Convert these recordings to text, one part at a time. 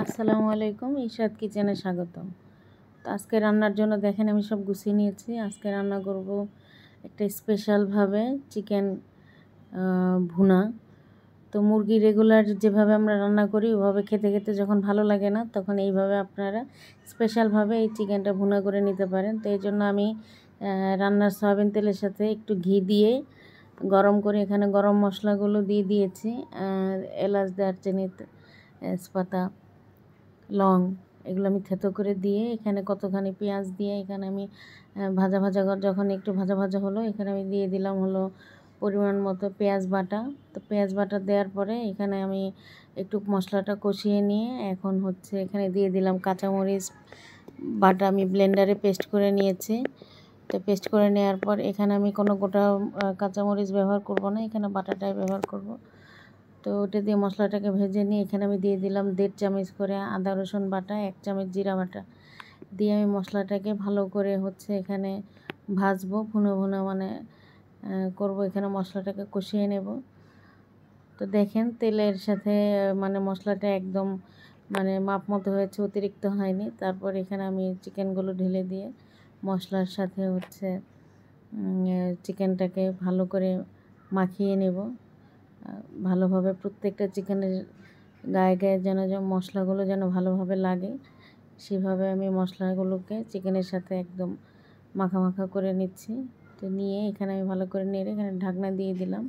আসসালামু আলাইকুম, ইশরাত কিচেনে স্বাগতম। তো আজকে রান্নার জন্য দেখেন আমি সব গুছিয়ে নিয়েছি। আজকে রান্না করব একটা স্পেশালভাবে চিকেন ভুনা। তো মুরগি রেগুলার যেভাবে আমরা রান্না করি ওভাবে খেতে খেতে যখন ভালো লাগে না, তখন এইভাবে আপনারা স্পেশালভাবে এই চিকেনটা ভুনা করে নিতে পারেন। তো এই জন্য আমি রান্নার সয়াবিন তেলের সাথে একটু ঘি দিয়ে গরম করে এখানে গরম মশলাগুলো দিয়ে দিয়েছি। এলাচ, দারচিনি, তেজপাতা, লং, এগুলো আমি থেতো করে দিয়ে এখানে কতখানি পেঁয়াজ দিয়ে এখানে আমি ভাজা ভাজা যখন একটু ভাজা ভাজা হলো, এখানে আমি দিয়ে দিলাম হলো পরিমাণ মতো পেঁয়াজ বাটা। তো পেঁয়াজ বাটা দেওয়ার পরে এখানে আমি একটু মশলাটা কষিয়ে নিয়ে এখন হচ্ছে এখানে দিয়ে দিলাম কাঁচামরিচ বাটা। আমি ব্লেন্ডারে পেস্ট করে নিয়েছি। তো পেস্ট করে নেওয়ার পর এখানে আমি কোনো গোটা কাঁচামরিচ ব্যবহার করব না, এখানে বাটাটাই ব্যবহার করব। তো ওটা দিয়ে মশলাটাকে ভেজে নিয়ে এখানে আমি দিয়ে দিলাম 1.5 চামচ করে আদা রসুন বাটা, 1 চামচ জিরা বাটা দিয়ে আমি মশলাটাকে ভালো করে হচ্ছে এখানে ভাজবো, ভুনো ভুনো মানে করব। এখানে মশলাটাকে কষিয়ে নেব। তো দেখেন তেলের সাথে মানে মশলাটা একদম মানে মাপ মতো হয়েছে, অতিরিক্ত হয়নি। তারপর এখানে আমি চিকেনগুলো ঢেলে দিয়ে মশলার সাথে হচ্ছে চিকেনটাকে ভালো করে মাখিয়ে নেব। ভালোভাবে প্রত্যেকটা চিকেনের গায়ে গায়ে যেন মশলাগুলো যেন ভালোভাবে লাগে, সেভাবে আমি মশলাগুলোকে চিকেনের সাথে একদম মাখা মাখা করে নিচ্ছি। তো নিয়ে এখানে আমি ভালো করে নেড়ে এখানে ঢাকনা দিয়ে দিলাম।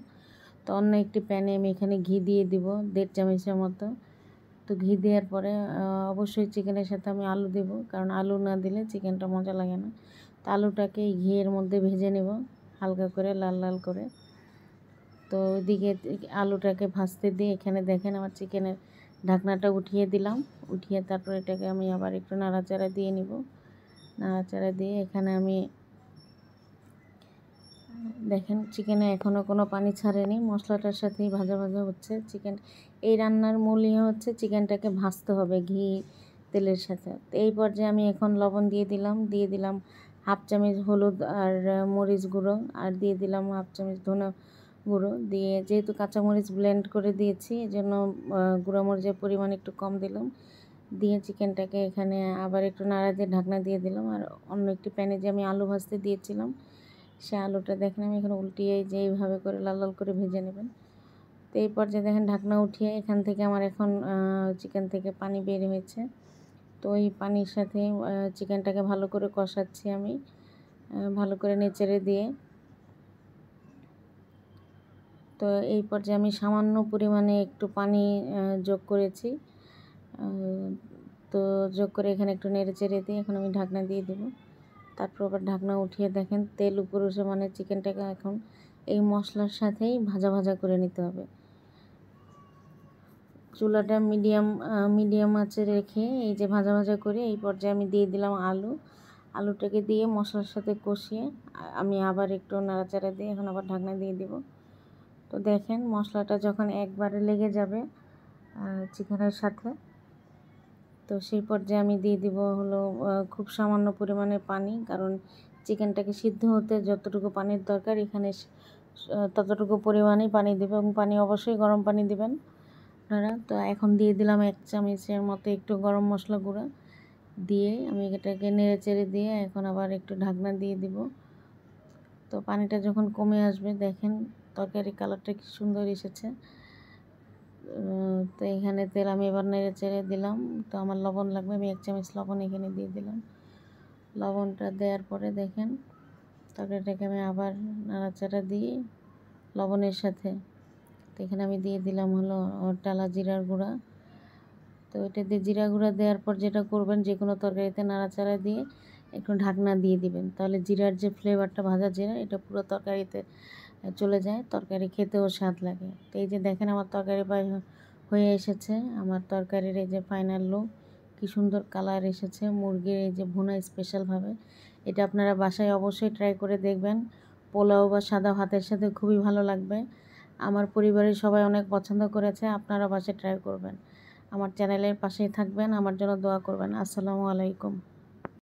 তো অন্য একটি প্যানে আমি এখানে ঘি দিয়ে দিব 1.5 চামচের মতো। তো ঘি দেওয়ার পরে অবশ্যই চিকেনের সাথে আমি আলু দেব, কারণ আলু না দিলে চিকেনটা মজা লাগে না। তো আলুটাকে এই ঘিয়ের মধ্যে ভেজে নেব হালকা করে, লাল লাল করে। তো ওইদিকে আলুটাকে ভাজতে দিয়ে এখানে দেখেন আমার চিকেনের ঢাকনাটা উঠিয়ে দিলাম। উঠিয়ে তারপর এটাকে আমি আবার একটু নাড়াচাড়া দিয়ে নিব। নাড়াচাড়া দিয়ে এখানে আমি দেখেন চিকেনে এখনও কোনো পানি ছাড়েনি, মশলাটার সাথেই ভাজা ভাজা হচ্ছে চিকেন। এই রান্নার মূলই হচ্ছে চিকেনটাকে ভাজতে হবে ঘি তেলের সাথে। তো এই পর্যায়ে আমি এখন লবণ দিয়ে দিলাম 1/2 চামচ হলুদ আর মরিচ গুঁড়ো, আর দিয়ে দিলাম 1/2 চামচ ধনে গুঁড়ো দিয়ে, যেহেতু কাঁচামরিচ ব্লেন্ড করে দিয়েছি এজন্য গুঁড়ো মরিচের পরিমাণ একটু কম দিলাম। দিয়ে চিকেনটাকে এখানে আবার একটু নাড়া দিয়ে ঢাকনা দিয়ে দিলাম। আর অন্য একটি প্যানে যে আমি আলু ভাজতে দিয়েছিলাম, সে আলুটা দেখেন আমি এখানে উল্টিয়ে যে এইভাবে করে লাল লাল করে ভেজে নেবেন। তো এই পর্যায়ে দেখেন ঢাকনা উঠিয়ে এখান থেকে আমার এখন চিকেন থেকে পানি বের হয়েছে। তো ওই পানির সাথে চিকেনটাকে ভালো করে কষাচ্ছি আমি, ভালো করে নেড়ে দিয়ে। তো এই পর্যায়ে আমি সামান্য পরিমাণে একটু পানি যোগ করেছি। তো যোগ করে এখানে একটু নেড়ে দিয়ে এখন আমি ঢাকনা দিয়ে দেব। তারপর আবার ঢাকনা উঠিয়ে দেখেন তেল উপরে উঠে, মানে চিকেনটাকে এখন এই মশলার সাথেই ভাজা ভাজা করে নিতে হবে। চুলাটা মিডিয়াম আঁচে রেখে এই যে ভাজা ভাজা করে এই পর্যায়ে আমি দিয়ে দিলাম আলুটাকে দিয়ে মশলার সাথে কষিয়ে আমি আবার একটু নাড়াচাড়া দিয়ে এখন আবার ঢাকনা দিয়ে দিব। তো দেখেন মশলাটা যখন একবারে লেগে যাবে চিকেনের সাথে, তো সেই পর্যায়ে আমি দিয়ে দিব হলো খুব সামান্য পরিমাণে পানি, কারণ চিকেনটাকে সিদ্ধ হতে যতটুকু পানির দরকার এখানে ততটুকু পরিমাণেই পানি দেবে, এবং পানি অবশ্যই গরম পানি দেবেন আপনারা। তো এখন দিয়ে দিলাম 1 চামচের মতো একটু গরম মশলা গুঁড়া দিয়ে আমি এটাকে নেড়ে দিয়ে এখন আবার একটু ঢাকনা দিয়ে দিব। তো পানিটা যখন কমে আসবে দেখেন তরকারি কালারটা কি সুন্দর এসেছে। তো এখানে তেল আমি এবার নেড়ে দিলাম। তো আমার লবণ লাগবে, আমি 1 চামচ লবণ এখানে দিয়ে দিলাম। লবণটা দেওয়ার পরে দেখেন তরকারিটাকে আমি আবার নাড়াচাড়া দিয়ে লবণের সাথে, তো এখানে আমি দিয়ে দিলাম হলো টালা জিরার গুঁড়া। তো এটা দিয়ে জিরা গুঁড়া দেওয়ার পর যেটা করবেন, যে কোনো তরকারিতে নাড়াচাড়া দিয়ে একটু ঢাকনা দিয়ে দিবেন, তাহলে জিরার যে ফ্লেভারটা, ভাজা জিরা, এটা পুরো তরকারিতে চলে যায়, তরকারি খেতেও স্বাদ লাগে। তো এই যে দেখেন আমার তরকারি হয়ে এসেছে। আমার তরকারির এই যে ফাইনাল লুক, কি সুন্দর কালার এসেছে মুরগির এই যে ভুনা স্পেশালভাবে। এটা আপনারা বাসায় অবশ্যই ট্রাই করে দেখবেন, পোলাও বা সাদা ভাতের সাথে খুবই ভালো লাগবে। আমার পরিবারের সবাই অনেক পছন্দ করেছে, আপনারা বাসায় ট্রাই করবেন। আমার চ্যানেলের পাশেই থাকবেন, আমার জন্য দোয়া করবেন। আসসালামু আলাইকুম।